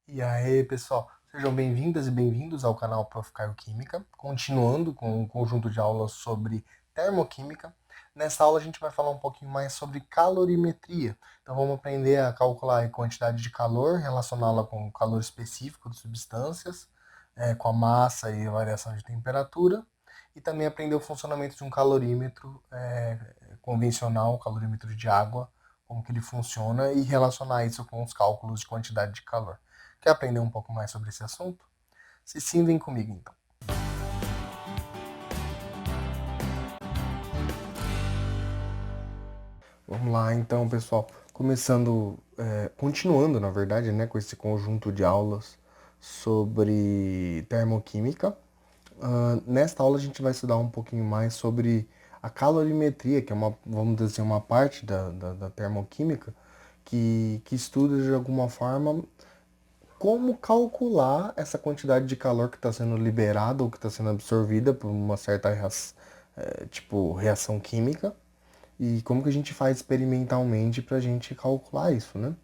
E aí, pessoal, sejam bem-vindas e bem-vindos ao canal Prof. Caio Química, continuando com um conjunto de aulas sobre termoquímica. Nessa aula a gente vai falar um pouquinho mais sobre calorimetria. Então vamos aprender a calcular a quantidade de calor, relacioná-la com o calor específico de substâncias, com a massa e a variação de temperatura, e também aprender o funcionamento de um calorímetro convencional, o calorímetro de água, como que ele funciona e relacionar isso com os cálculos de quantidade de calor. Quer aprender um pouco mais sobre esse assunto? Se sim, vem comigo então. Vamos lá então, pessoal. Continuando, na verdade, né, com esse conjunto de aulas sobre termoquímica. Nesta aula a gente vai estudar um pouquinho mais sobre a calorimetria, que é vamos dizer assim, uma parte da termoquímica que estuda de alguma forma como calcular essa quantidade de calor que está sendo liberada ou que está sendo absorvida por uma certa reação química e como que a gente faz experimentalmente para a gente calcular isso, né?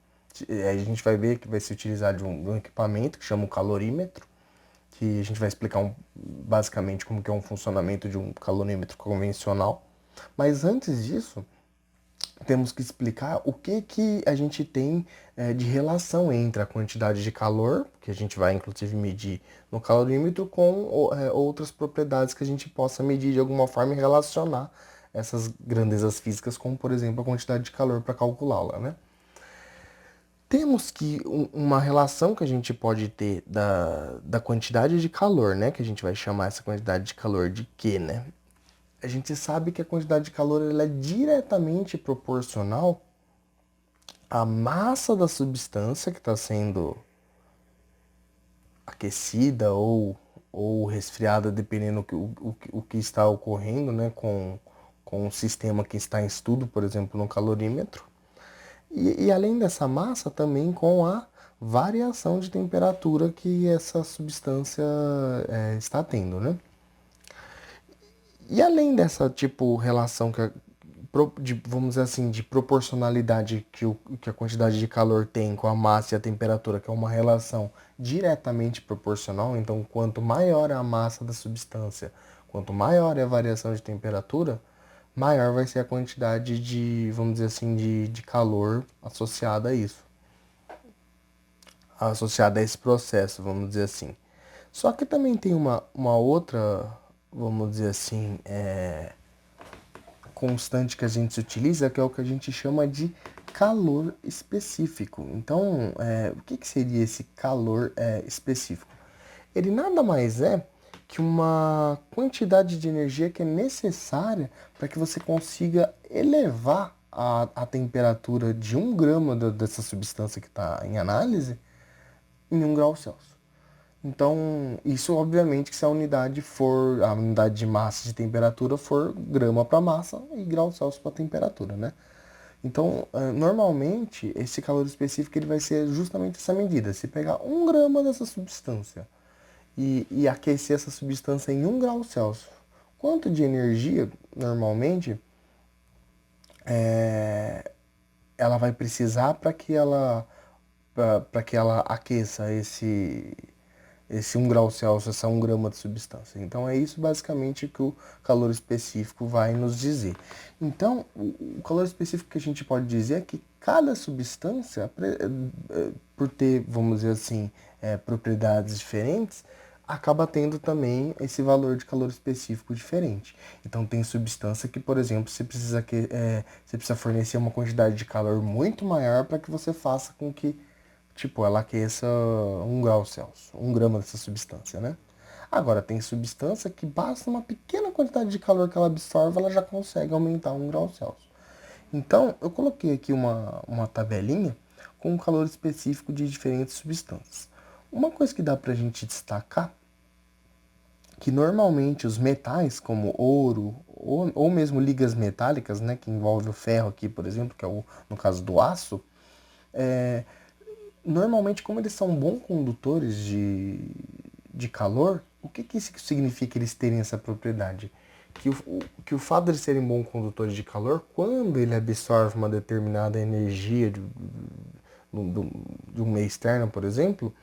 Aí a gente vai ver que vai se utilizar de um equipamento que chama o calorímetro, que a gente vai explicar basicamente como que é um funcionamento de um calorímetro convencional. Mas antes disso, temos que explicar o que a gente tem de relação entre a quantidade de calor, que a gente vai inclusive medir no calorímetro, com outras propriedades que a gente possa medir de alguma forma e relacionar essas grandezas físicas, como por exemplo a quantidade de calor para calculá-la, né? Temos que uma relação que a gente pode ter da quantidade de calor, né? Que a gente vai chamar essa quantidade de calor de quê, né? A gente sabe que a quantidade de calor ela é diretamente proporcional à massa da substância que está sendo aquecida ou resfriada, dependendo o que está ocorrendo, né, com o sistema que está em estudo, por exemplo, no calorímetro. E além dessa massa, também com a variação de temperatura que essa substância está tendo, né? E além dessa tipo relação vamos dizer assim, de proporcionalidade que a quantidade de calor tem com a massa e a temperatura, que é uma relação diretamente proporcional, então quanto maior é a massa da substância, quanto maior é a variação de temperatura, maior vai ser a quantidade vamos dizer assim, de calor associada a isso, associada a esse processo, vamos dizer assim. Só que também tem uma outra, vamos dizer assim, constante que a gente utiliza, que é o que a gente chama de calor específico. Então, o que seria esse calor específico? Ele nada mais é que uma quantidade de energia que é necessária para que você consiga elevar a temperatura de 1 grama dessa substância que está em análise em 1 grau Celsius. Então, isso obviamente que se a unidade de massa de temperatura for grama para massa e grau Celsius para temperatura, né? Então, normalmente, esse calor específico ele vai ser justamente essa medida. Se pegar 1 grama dessa substância e aquecer essa substância em 1 grau Celsius, quanto de energia, normalmente, ela vai precisar para que ela aqueça esse 1 grau Celsius, essa 1 grama de substância. Então é isso basicamente que o calor específico vai nos dizer. Então, o calor específico que a gente pode dizer é que cada substância, por ter, vamos dizer assim, propriedades diferentes, acaba tendo também esse valor de calor específico diferente. Então tem substância que, por exemplo, você precisa fornecer uma quantidade de calor muito maior para que você faça com que tipo, ela aqueça 1 grau Celsius, 1 grama dessa substância, né? Agora, tem substância que basta uma pequena quantidade de calor que ela absorve, ela já consegue aumentar 1 grau Celsius. Então, eu coloquei aqui uma tabelinha com o calor específico de diferentes substâncias. Uma coisa que dá pra gente destacar, que normalmente os metais, como ouro, ou mesmo ligas metálicas, né, que envolve o ferro aqui, por exemplo, que é no caso do aço, é, normalmente, como eles são bons condutores de calor, o que isso significa eles terem essa propriedade? Que o fato de eles serem bons condutores de calor, quando ele absorve uma determinada energia de um meio externo, por exemplo,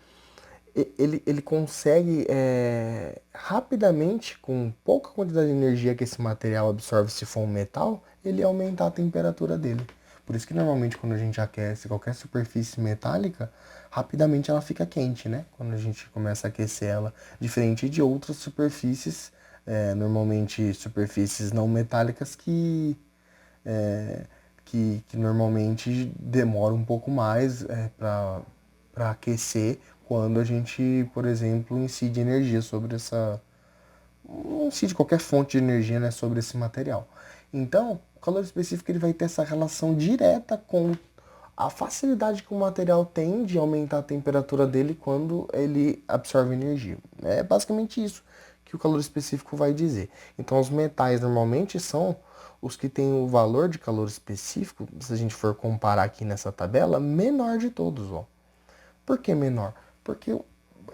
ele consegue rapidamente, com pouca quantidade de energia que esse material absorve se for um metal, ele aumentar a temperatura dele. Por isso que normalmente quando a gente aquece qualquer superfície metálica, rapidamente ela fica quente, né? Quando a gente começa a aquecer ela, diferente de outras superfícies, normalmente superfícies não metálicas é, que normalmente demora um pouco mais para aquecer quando a gente, por exemplo, incide energia sobre essa. Não incide qualquer fonte de energia, né, sobre esse material. Então, o calor específico ele vai ter essa relação direta com a facilidade que o material tem de aumentar a temperatura dele quando ele absorve energia. É basicamente isso que o calor específico vai dizer. Então, os metais normalmente são os que têm o valor de calor específico, se a gente for comparar aqui nessa tabela, menor de todos. Ó. Por que menor? Porque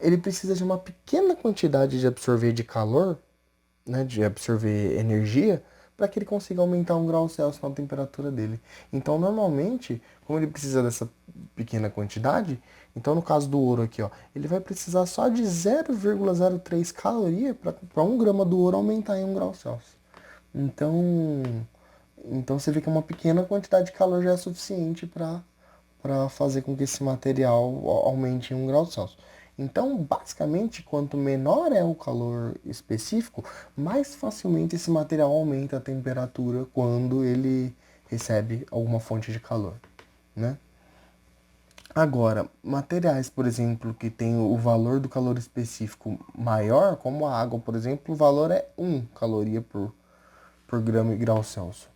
ele precisa de uma pequena quantidade de absorver de calor, né, de absorver energia, para que ele consiga aumentar 1 grau Celsius na temperatura dele. Então, normalmente, como ele precisa dessa pequena quantidade, então no caso do ouro aqui, ó, ele vai precisar só de 0,03 caloria para 1 grama do ouro aumentar em 1 grau Celsius. Então, então você vê que uma pequena quantidade de calor já é suficiente para fazer com que esse material aumente em 1 grau Celsius. Então, basicamente, quanto menor é o calor específico, mais facilmente esse material aumenta a temperatura quando ele recebe alguma fonte de calor, né? Agora, materiais, por exemplo, que tem o valor do calor específico maior, como a água, por exemplo, o valor é 1 caloria por grama e grau Celsius.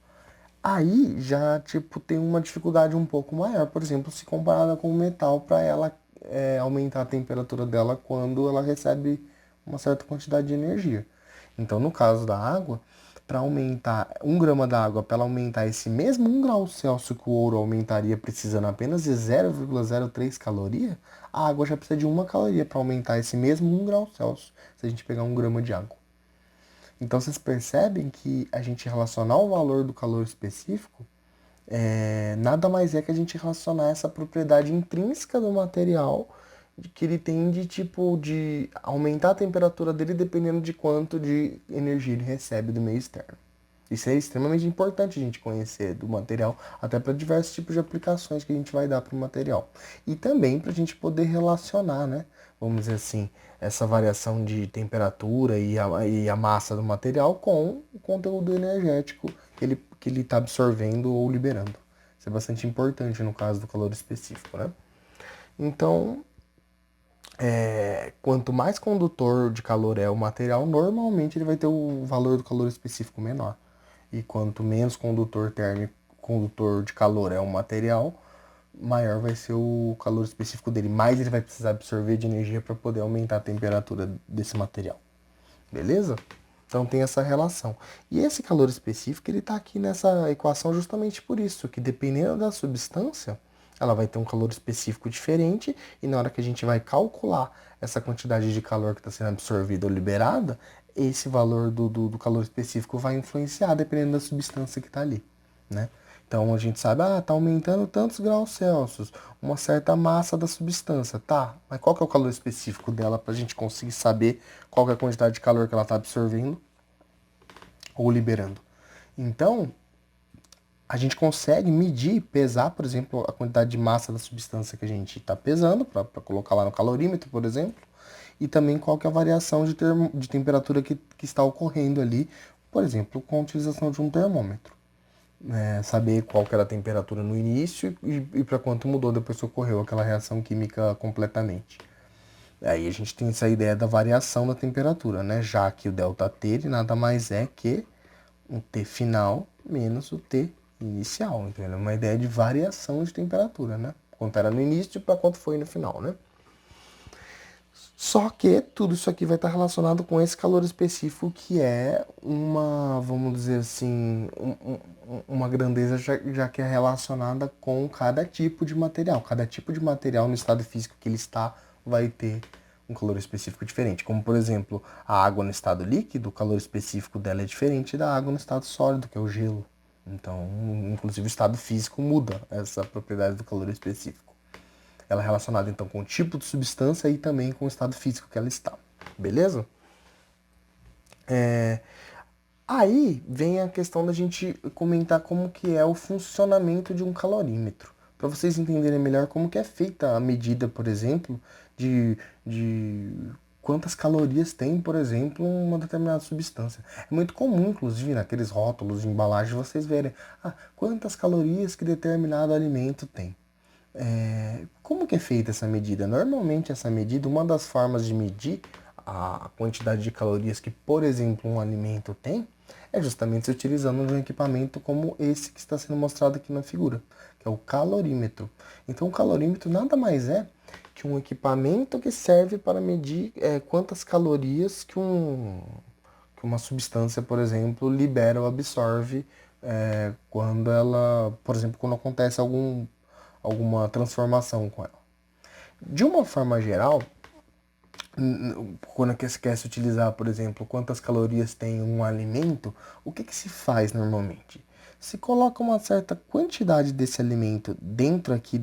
Aí já, tipo, tem uma dificuldade um pouco maior, por exemplo, se comparada com o metal, para ela aumentar a temperatura dela quando ela recebe uma certa quantidade de energia. Então, no caso da água, para aumentar 1 grama da água, para ela aumentar esse mesmo 1 grau Celsius que o ouro aumentaria precisando apenas de 0,03 caloria, a água já precisa de 1 caloria para aumentar esse mesmo 1 grau Celsius, se a gente pegar 1 grama de água. Então vocês percebem que a gente relacionar o valor do calor específico nada mais é que a gente relacionar essa propriedade intrínseca do material que ele tem de tipo de aumentar a temperatura dele dependendo de quanto de energia ele recebe do meio externo. Isso é extremamente importante a gente conhecer do material, até para diversos tipos de aplicações que a gente vai dar para o material. E também para a gente poder relacionar, né? Vamos dizer assim, essa variação de temperatura e a massa do material com o conteúdo energético que ele está absorvendo ou liberando. Isso é bastante importante no caso do calor específico, né? Então, quanto mais condutor de calor é o material, normalmente ele vai ter o valor do calor específico menor. E quanto menos condutor térmico, condutor de calor é o material, maior vai ser o calor específico dele. Mais ele vai precisar absorver de energia para poder aumentar a temperatura desse material. Beleza? Então tem essa relação. E esse calor específico, ele está aqui nessa equação justamente por isso, que dependendo da substância, ela vai ter um calor específico diferente, e na hora que a gente vai calcular essa quantidade de calor que está sendo absorvida ou liberada, esse valor do calor específico vai influenciar dependendo da substância que está ali, né? Então a gente sabe, tá aumentando tantos graus Celsius, uma certa massa da substância, tá? Mas qual que é o calor específico dela para a gente conseguir saber qual que é a quantidade de calor que ela está absorvendo ou liberando? Então, a gente consegue medir, pesar, por exemplo, a quantidade de massa da substância que a gente está pesando, para colocar lá no calorímetro, por exemplo, e também qual que é a variação de temperatura que está ocorrendo ali, por exemplo, com a utilização de um termômetro. Saber qual que era a temperatura no início e para quanto mudou depois que ocorreu aquela reação química completamente. Aí a gente tem essa ideia da variação da temperatura, né? Já que o ΔT ele nada mais é que um T final menos o T inicial. Então ele é uma ideia de variação de temperatura, né? Quanto era no início para quanto foi no final, né? Só que tudo isso aqui vai estar relacionado com esse calor específico que é uma, vamos dizer assim, uma grandeza já que é relacionada com cada tipo de material. Cada tipo de material no estado físico que ele está vai ter um calor específico diferente. Como, por exemplo, a água no estado líquido, o calor específico dela é diferente da água no estado sólido, que é o gelo. Então, inclusive o estado físico muda essa propriedade do calor específico. Ela é relacionada então com o tipo de substância e também com o estado físico que ela está, beleza? Aí vem a questão da gente comentar como que é o funcionamento de um calorímetro, para vocês entenderem melhor como que é feita a medida, por exemplo, de quantas calorias tem, por exemplo, uma determinada substância. É muito comum, inclusive, naqueles rótulos de embalagem, vocês verem quantas calorias que determinado alimento tem. Como que é feita essa medida? Normalmente essa medida, uma das formas de medir a quantidade de calorias que, por exemplo, um alimento tem, é justamente se utilizando de um equipamento como esse que está sendo mostrado aqui na figura, que é o calorímetro. Então o calorímetro nada mais é que um equipamento que serve para medir quantas calorias que uma substância, por exemplo, libera ou absorve quando ela, por exemplo, quando acontece alguma transformação com ela. De uma forma geral, quando se quer se utilizar, por exemplo, quantas calorias tem um alimento, o que se faz normalmente? Se coloca uma certa quantidade desse alimento dentro aqui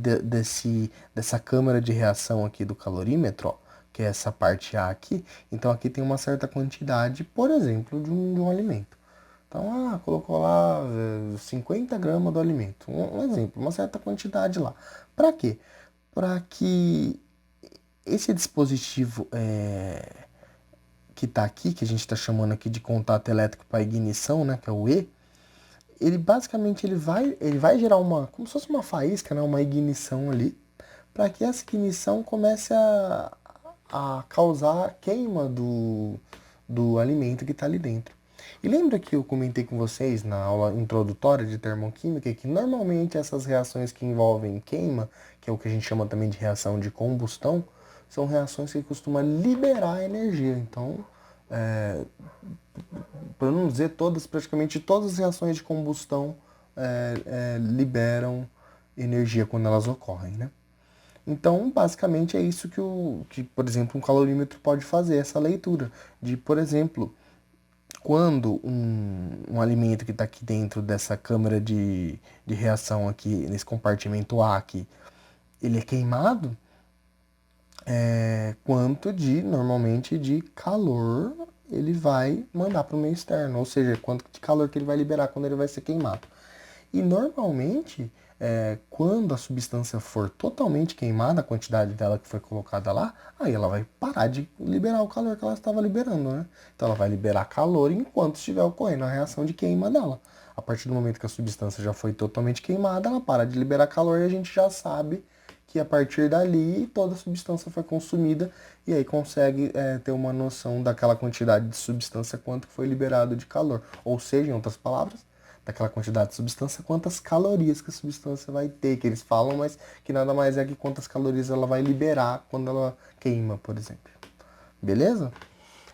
dessa câmara de reação aqui do calorímetro, ó, que é essa parte A aqui, então aqui tem uma certa quantidade, por exemplo, de um alimento. Então, colocou lá 50 gramas do alimento. Um exemplo, uma certa quantidade lá. Para quê? Para que esse dispositivo que está aqui, que a gente está chamando aqui de contato elétrico para ignição, né, que é o E, ele basicamente ele vai gerar como se fosse uma faísca, né, uma ignição ali, para que essa ignição comece a causar queima do alimento que está ali dentro. E lembra que eu comentei com vocês na aula introdutória de termoquímica que normalmente essas reações que envolvem queima, que é o que a gente chama também de reação de combustão, são reações que costumam liberar energia. Então, para não dizer todas, praticamente todas as reações de combustão liberam energia quando elas ocorrem, né? Então, basicamente é isso que, por exemplo, um calorímetro pode fazer, essa leitura de, por exemplo, quando um alimento que está aqui dentro dessa câmara de reação aqui, nesse compartimento A aqui, ele é queimado, quanto normalmente, de calor ele vai mandar para o meio externo, ou seja, quanto de calor que ele vai liberar quando ele vai ser queimado. E normalmente, quando a substância for totalmente queimada, a quantidade dela que foi colocada lá, aí ela vai parar de liberar o calor que ela estava liberando, né? Então ela vai liberar calor enquanto estiver ocorrendo a reação de queima dela. A partir do momento que a substância já foi totalmente queimada, ela para de liberar calor e a gente já sabe que a partir dali toda a substância foi consumida e aí consegue ter uma noção daquela quantidade de substância quanto foi liberado de calor. Ou seja, em outras palavras, daquela quantidade de substância, quantas calorias que a substância vai ter, que eles falam, mas que nada mais é que quantas calorias ela vai liberar quando ela queima, por exemplo. Beleza?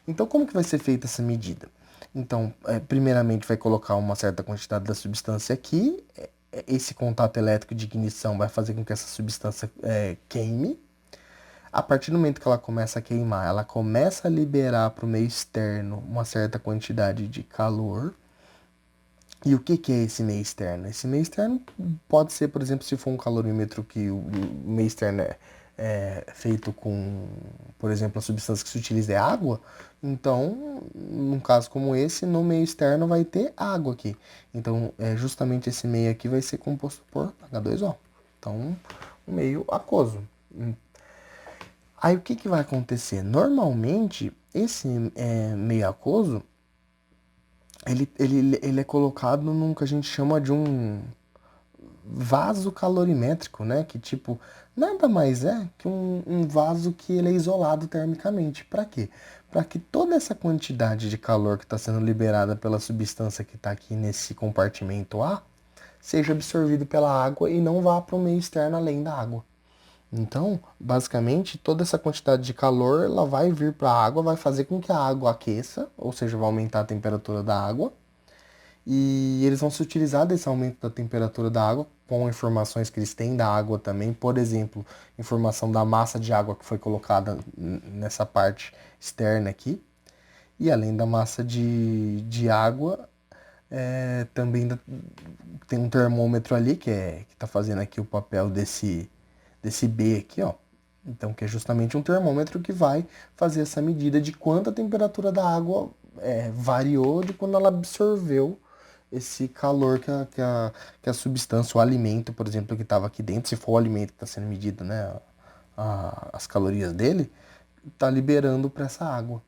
Então, como que vai ser feita essa medida? Então, primeiramente vai colocar uma certa quantidade da substância aqui, esse contato elétrico de ignição vai fazer com que essa substância queime. A partir do momento que ela começa a queimar, ela começa a liberar para o meio externo uma certa quantidade de calor. E o que é esse meio externo? Esse meio externo pode ser, por exemplo, se for um calorímetro que o meio externo é feito com, por exemplo, a substância que se utiliza é água, então, num caso como esse, no meio externo vai ter água aqui. Então, justamente esse meio aqui vai ser composto por H2O. Então, um meio aquoso. Aí, o que vai acontecer? Normalmente, esse meio aquoso, ele é colocado num que a gente chama de um vaso calorimétrico, né? Que tipo, nada mais é que um vaso que ele é isolado termicamente. Para quê? Para que toda essa quantidade de calor que está sendo liberada pela substância que está aqui nesse compartimento A seja absorvido pela água e não vá para o meio externo além da água. Então, basicamente, toda essa quantidade de calor ela vai vir para a água, vai fazer com que a água aqueça, ou seja, vai aumentar a temperatura da água. E eles vão se utilizar desse aumento da temperatura da água com informações que eles têm da água também. Por exemplo, informação da massa de água que foi colocada nessa parte externa aqui. E além da massa de água, também tem um termômetro ali que está fazendo aqui o papel desse B aqui, ó. Então, que é justamente um termômetro que vai fazer essa medida de quanto a temperatura da água variou de quando ela absorveu esse calor que a substância, o alimento, por exemplo, que estava aqui dentro, se for o alimento que está sendo medido, né, as calorias dele, está liberando para essa água.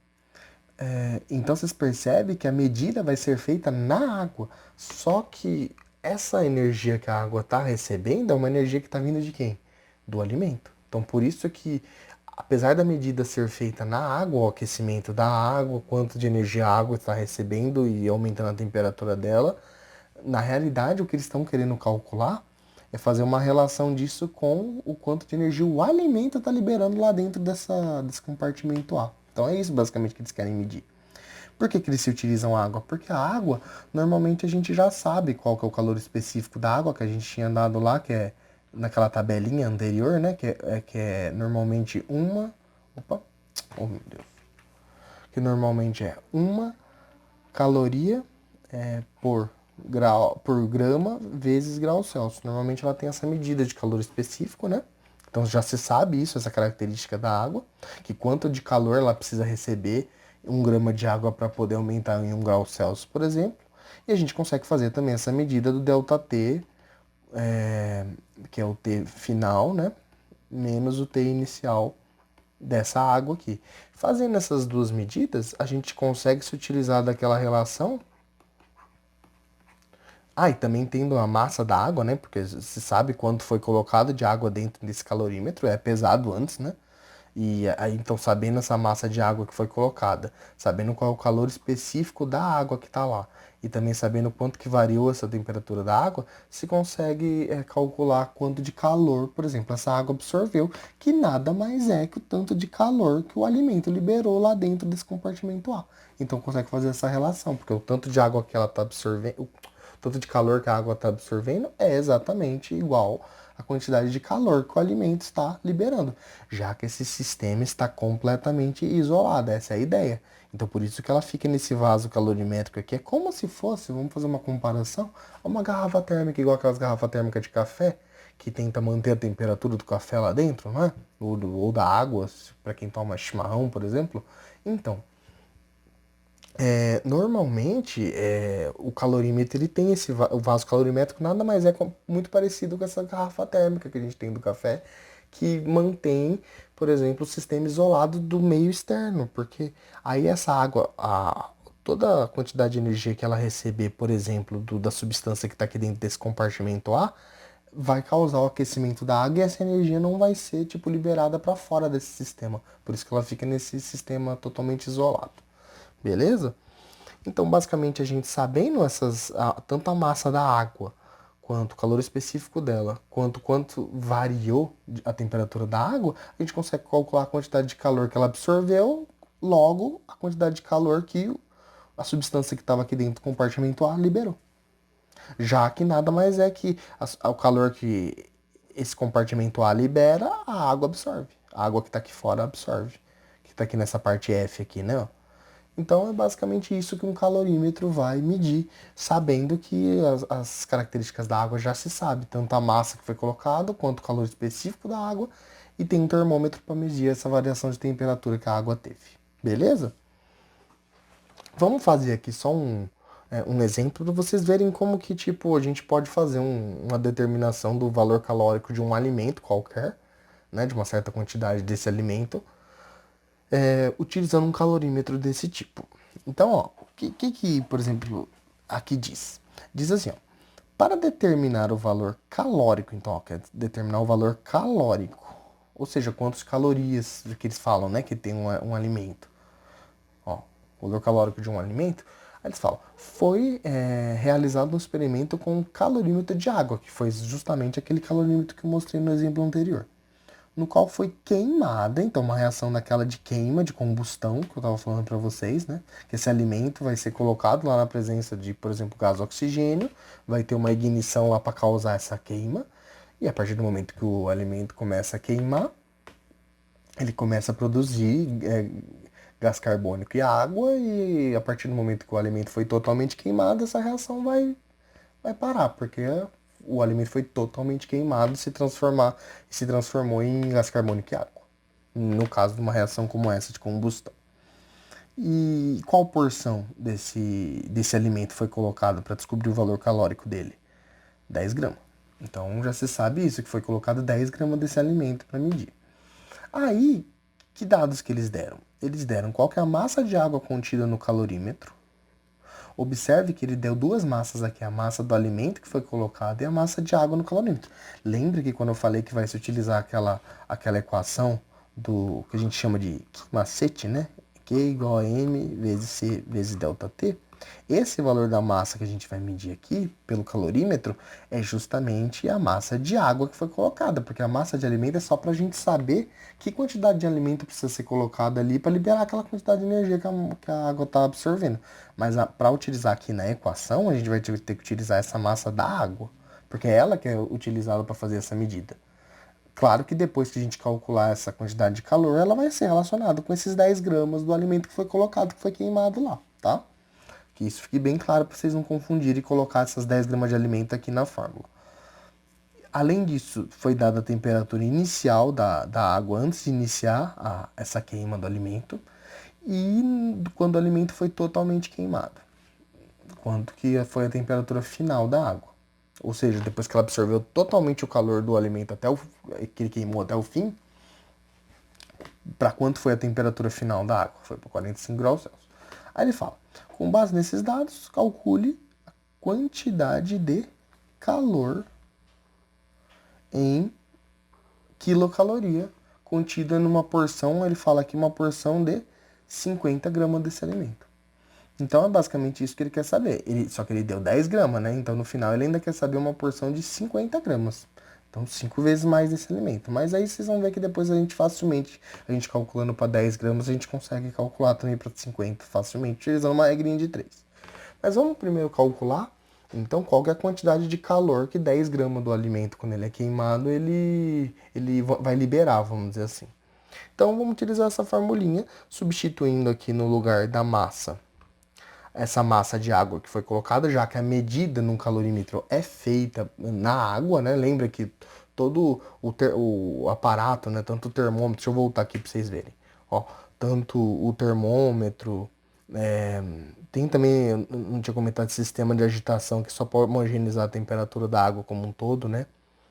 Então vocês percebem que a medida vai ser feita na água, só que essa energia que a água está recebendo é uma energia que está vindo de quem? Do alimento. Então por isso que, apesar da medida ser feita na água, o aquecimento da água, quanto de energia a água está recebendo e aumentando a temperatura dela, na realidade o que eles estão querendo calcular é fazer uma relação disso com o quanto de energia o alimento está liberando lá dentro desse compartimento A. Então é isso basicamente que eles querem medir. Por que eles se utilizam água? Porque a água, normalmente a gente já sabe qual que é o calor específico da água, que a gente tinha dado lá, que é naquela tabelinha anterior, né? Que é normalmente uma... Opa! Oh, meu Deus. Que normalmente é uma caloria por grama vezes grau Celsius. Normalmente ela tem essa medida de calor específico, né? Então já se sabe isso, essa característica da água, que quanto de calor ela precisa receber 1 grama de água para poder aumentar em 1 grau Celsius, por exemplo. E a gente consegue fazer também essa medida do ΔT, que é o T final, né? Menos o T inicial dessa água aqui. Fazendo essas duas medidas, a gente consegue se utilizar daquela relação. E também tendo a massa da água, né? Porque se sabe quanto foi colocado de água dentro desse calorímetro, é pesado antes, né? E aí, então, sabendo essa massa de água que foi colocada, sabendo qual é o calor específico da água que está lá, e também sabendo quanto que variou essa temperatura da água, se consegue calcular quanto de calor, por exemplo, essa água absorveu, que nada mais é que o tanto de calor que o alimento liberou lá dentro desse compartimento A. Então consegue fazer essa relação, porque o tanto de água que ela está absorvendo, tanto de calor que a água está absorvendo é exatamente igual à quantidade de calor que o alimento está liberando, já que esse sistema está completamente isolado, essa é a ideia. Então por isso que ela fica nesse vaso calorimétrico aqui, é como se fosse, vamos fazer uma comparação, uma garrafa térmica, igual aquelas garrafas térmicas de café, que tenta manter a temperatura do café lá dentro, né? Ou da água, para quem toma chimarrão, por exemplo. Então, normalmente, o calorímetro ele tem o vaso calorimétrico nada mais é muito parecido com essa garrafa térmica que a gente tem do café, que mantém, por exemplo, o sistema isolado do meio externo, porque aí essa água, toda a quantidade de energia que ela receber, por exemplo, da substância que está aqui dentro desse compartimento A, vai causar o aquecimento da água e essa energia não vai ser tipo liberada para fora desse sistema. Por isso que ela fica nesse sistema totalmente isolado. Beleza? Então, basicamente, a gente sabendo tanto a massa da água, quanto o calor específico dela, quanto variou a temperatura da água, a gente consegue calcular a quantidade de calor que ela absorveu, logo a quantidade de calor que a substância que estava aqui dentro do compartimento A liberou. Já que nada mais é que o calor que esse compartimento A libera, a água absorve. A água que está aqui fora absorve. Que está aqui nessa parte F aqui, né? Então é basicamente isso que um calorímetro vai medir, sabendo que as características da água já se sabe, tanto a massa que foi colocada, quanto o calor específico da água, e tem um termômetro para medir essa variação de temperatura que a água teve. Beleza? Vamos fazer aqui só um exemplo para vocês verem como que tipo a gente pode fazer uma determinação do valor calórico de um alimento qualquer, né, de uma certa quantidade desse alimento, utilizando um calorímetro desse tipo. Então, ó, o que, por exemplo, aqui diz? Diz assim, ó, para determinar o valor calórico, então, ó, quer determinar o valor calórico, ou seja, quantas calorias que eles falam, né, que tem um alimento. Ó, o valor calórico de um alimento, aí eles falam, foi realizado um experimento com um calorímetro de água, que foi justamente aquele calorímetro que eu mostrei no exemplo anterior, no qual foi queimada, então uma reação daquela de queima, de combustão, que eu estava falando para vocês, né? Que esse alimento vai ser colocado lá na presença de, por exemplo, gás oxigênio, vai ter uma ignição lá para causar essa queima, e a partir do momento que o alimento começa a queimar, ele começa a produzir gás carbônico e água, e a partir do momento que o alimento foi totalmente queimado, essa reação vai parar, porque o alimento foi totalmente queimado e se transformou em gás carbônico e água. No caso de uma reação como essa de combustão. E qual porção desse alimento foi colocada para descobrir o valor calórico dele? 10 gramas. Então já se sabe isso, que foi colocado 10 gramas desse alimento para medir. Aí, que dados que eles deram? Eles deram qual que é a massa de água contida no calorímetro. Observe que ele deu duas massas aqui, a massa do alimento que foi colocado e a massa de água no calorímetro. Lembre que quando eu falei que vai se utilizar aquela equação do que a gente chama de macete, né? Q igual a M vezes C vezes delta T. Esse valor da massa que a gente vai medir aqui, pelo calorímetro, é justamente a massa de água que foi colocada, porque a massa de alimento é só para a gente saber que quantidade de alimento precisa ser colocada ali para liberar aquela quantidade de energia que a água está absorvendo. Mas para utilizar aqui na equação, a gente vai ter que utilizar essa massa da água, porque é ela que é utilizada para fazer essa medida. Claro que depois que a gente calcular essa quantidade de calor, ela vai ser relacionada com esses 10 gramas do alimento que foi colocado, que foi queimado lá, tá? Que isso fique bem claro para vocês não confundirem e colocar essas 10 gramas de alimento aqui na fórmula. Além disso, foi dada a temperatura inicial da água antes de iniciar essa queima do alimento e quando o alimento foi totalmente queimado. Quanto que foi a temperatura final da água. Ou seja, depois que ela absorveu totalmente o calor do alimento que ele queimou até o fim, para quanto foi a temperatura final da água? Foi para 45 graus Celsius. Aí ele fala, com base nesses dados, calcule a quantidade de calor em quilocaloria contida numa porção, ele fala aqui uma porção de 50 gramas desse alimento. Então é basicamente isso que ele quer saber. Só que ele deu 10 gramas, né? Então no final ele ainda quer saber uma porção de 50 gramas. Então 5 vezes mais desse alimento. Mas aí vocês vão ver que depois a gente calculando para 10 gramas, a gente consegue calcular também para 50 facilmente, utilizando uma regrinha de 3. Mas vamos primeiro calcular, então, qual que é a quantidade de calor que 10 gramas do alimento, quando ele é queimado, ele vai liberar, vamos dizer assim. Então vamos utilizar essa formulinha, substituindo aqui no lugar da massa essa massa de água que foi colocada, já que a medida num calorímetro é feita na água, né? Lembra que todo o aparato, né? Tanto o termômetro, deixa eu voltar aqui para vocês verem. Ó, tanto o termômetro, tem também, eu não tinha comentado, esse sistema de agitação que só pode homogeneizar a temperatura da água como um todo, né?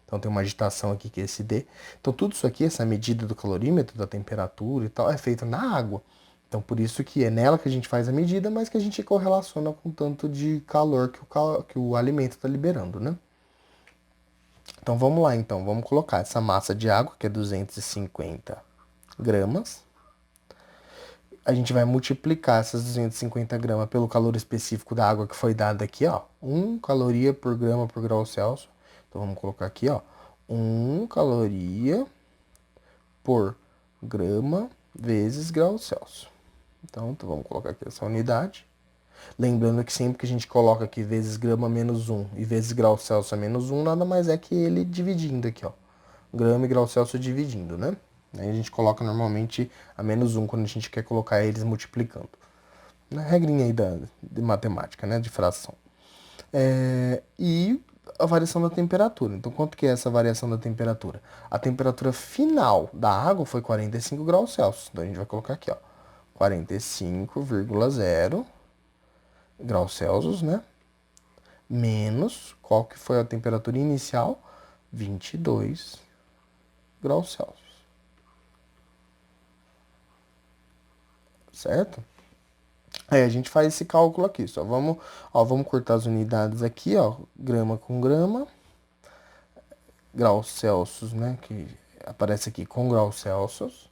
Então tem uma agitação aqui que é esse D. Então tudo isso aqui, essa medida do calorímetro, da temperatura e tal, é feita na água. Então, por isso que é nela que a gente faz a medida, mas que a gente correlaciona com o tanto de calor que o alimento está liberando, né? Então, vamos lá, então. Vamos colocar essa massa de água, que é 250 gramas. A gente vai multiplicar essas 250 gramas pelo calor específico da água que foi dada aqui, ó. 1 caloria por grama por grau Celsius. Então, vamos colocar aqui, ó. 1 caloria por grama vezes grau Celsius. Então, vamos colocar aqui essa unidade. Lembrando que sempre que a gente coloca aqui vezes grama menos 1 e vezes grau Celsius menos 1, nada mais é que ele dividindo aqui, ó. Grama e grau Celsius dividindo, né? Aí a gente coloca normalmente a menos 1 quando a gente quer colocar eles multiplicando. Na regrinha aí de matemática, né? De fração. E a variação da temperatura. Então, quanto que é essa variação da temperatura? A temperatura final da água foi 45 graus Celsius. Então, a gente vai colocar aqui, ó. 45,0 graus Celsius, né? Menos, qual que foi a temperatura inicial? 22 graus Celsius. Certo? Aí a gente faz esse cálculo aqui, só vamos cortar as unidades aqui, ó, grama com grama, graus Celsius, né, que aparece aqui com graus Celsius.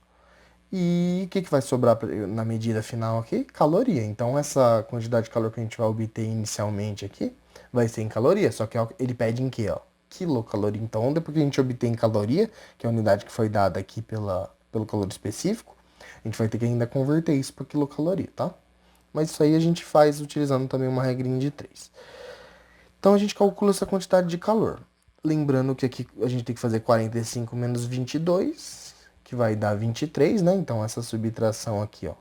E o que vai sobrar na medida final aqui? Caloria. Então, essa quantidade de calor que a gente vai obter inicialmente aqui vai ser em caloria. Só que ele pede em quê? Ó? Quilocaloria. Então, depois que a gente obter em caloria, que é a unidade que foi dada aqui pelo calor específico, a gente vai ter que ainda converter isso para quilocaloria, tá? Mas isso aí a gente faz utilizando também uma regrinha de 3. Então, a gente calcula essa quantidade de calor. Lembrando que aqui a gente tem que fazer 45 menos 22, que vai dar 23, né? Então, essa subtração aqui, ó,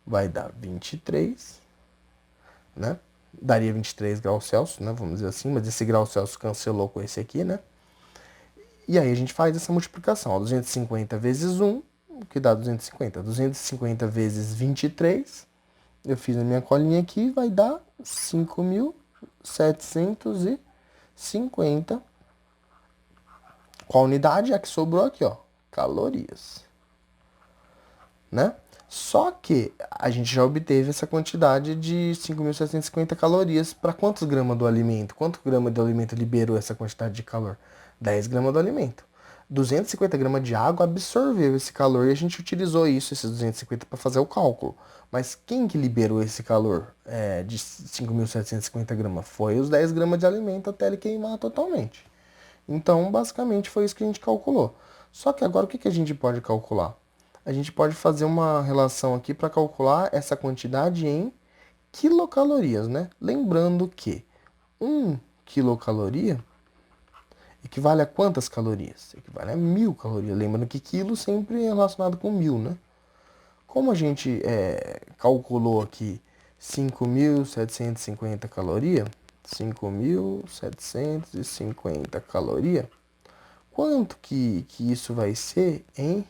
vai dar 23, né? daria 23 graus Celsius, né? Vamos dizer assim, mas esse grau Celsius cancelou com esse aqui, né? E aí a gente faz essa multiplicação, ó, 250 vezes 1, que dá 250. 250 vezes 23, eu fiz a minha colinha aqui, vai dar 5.750. Qual unidade? A que sobrou aqui, ó, calorias, né? Só que a gente já obteve essa quantidade de 5.750 calorias para quantos gramas do alimento? Quanto grama do alimento liberou essa quantidade de calor? 10 gramas do alimento. 250 gramas de água absorveu esse calor e a gente utilizou isso, esses 250, para fazer o cálculo. Mas quem que liberou esse calor de 5.750 gramas? Foi os 10 gramas de alimento até ele queimar totalmente. Então, basicamente, foi isso que a gente calculou. Só que agora o que que a gente pode calcular? A gente pode fazer uma relação aqui para calcular essa quantidade em quilocalorias, né? Lembrando que 1 quilocaloria equivale a quantas calorias? Equivale a 1.000 calorias. Lembrando que quilo sempre é relacionado com 1.000, né? Como a gente calculou aqui 5.750 calorias, 5.750 calorias, quanto que isso vai ser em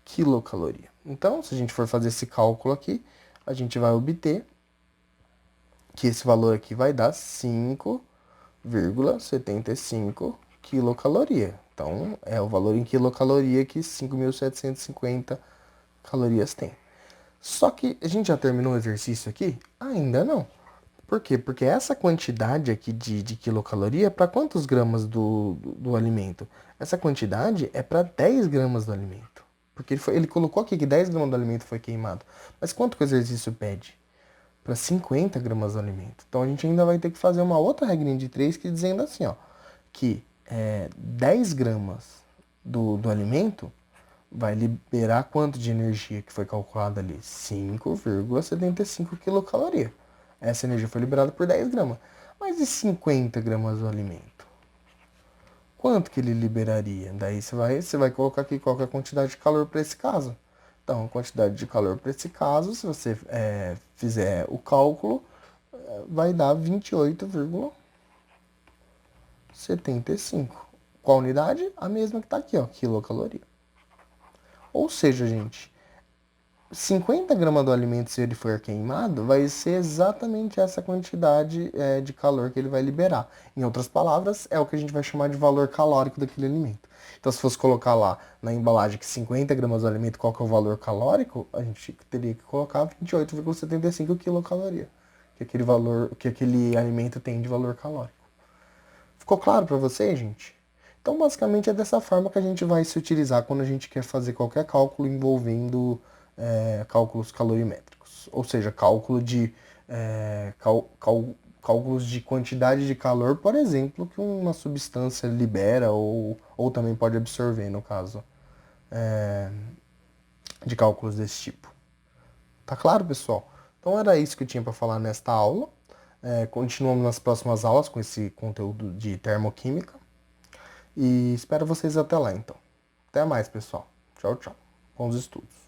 quilocaloria? Então, se a gente for fazer esse cálculo aqui, a gente vai obter que esse valor aqui vai dar 5,75 quilocaloria. Então, é o valor em quilocaloria que 5.750 calorias tem. Só que a gente já terminou o exercício aqui? Ainda não. Por quê? Porque essa quantidade aqui de quilocaloria é para quantos gramas do alimento? Essa quantidade é para 10 gramas do alimento. Porque ele colocou aqui que 10 gramas do alimento foi queimado. Mas quanto que o exercício pede? Para 50 gramas do alimento. Então a gente ainda vai ter que fazer uma outra regrinha de 3 que dizendo assim, ó, que 10 gramas do alimento vai liberar quanto de energia que foi calculado ali? 5,75 quilocaloria. Essa energia foi liberada por 10 gramas. Mas e 50 gramas do alimento? Quanto que ele liberaria? Daí você vai colocar aqui qual que é a quantidade de calor para esse caso. Então, a quantidade de calor para esse caso, se você fizer o cálculo, vai dar 28,75. Qual unidade? A mesma que está aqui, ó, quilocaloria. Ou seja, gente, 50 gramas do alimento, se ele for queimado, vai ser exatamente essa quantidade de calor que ele vai liberar. Em outras palavras, é o que a gente vai chamar de valor calórico daquele alimento. Então, se fosse colocar lá na embalagem que 50 gramas do alimento, qual que é o valor calórico, a gente teria que colocar 28,75 quilocaloria, que é aquele valor, que aquele alimento tem de valor calórico. Ficou claro para vocês, gente? Então, basicamente, é dessa forma que a gente vai se utilizar quando a gente quer fazer qualquer cálculo envolvendo cálculos calorimétricos, ou seja, cálculos de quantidade de calor, por exemplo, que uma substância libera ou também pode absorver, no caso de cálculos desse tipo. Tá claro, pessoal? Então era isso que eu tinha para falar nesta aula. Continuamos nas próximas aulas com esse conteúdo de termoquímica. E espero vocês até lá, então. Até mais, pessoal. Tchau, tchau. Bons estudos.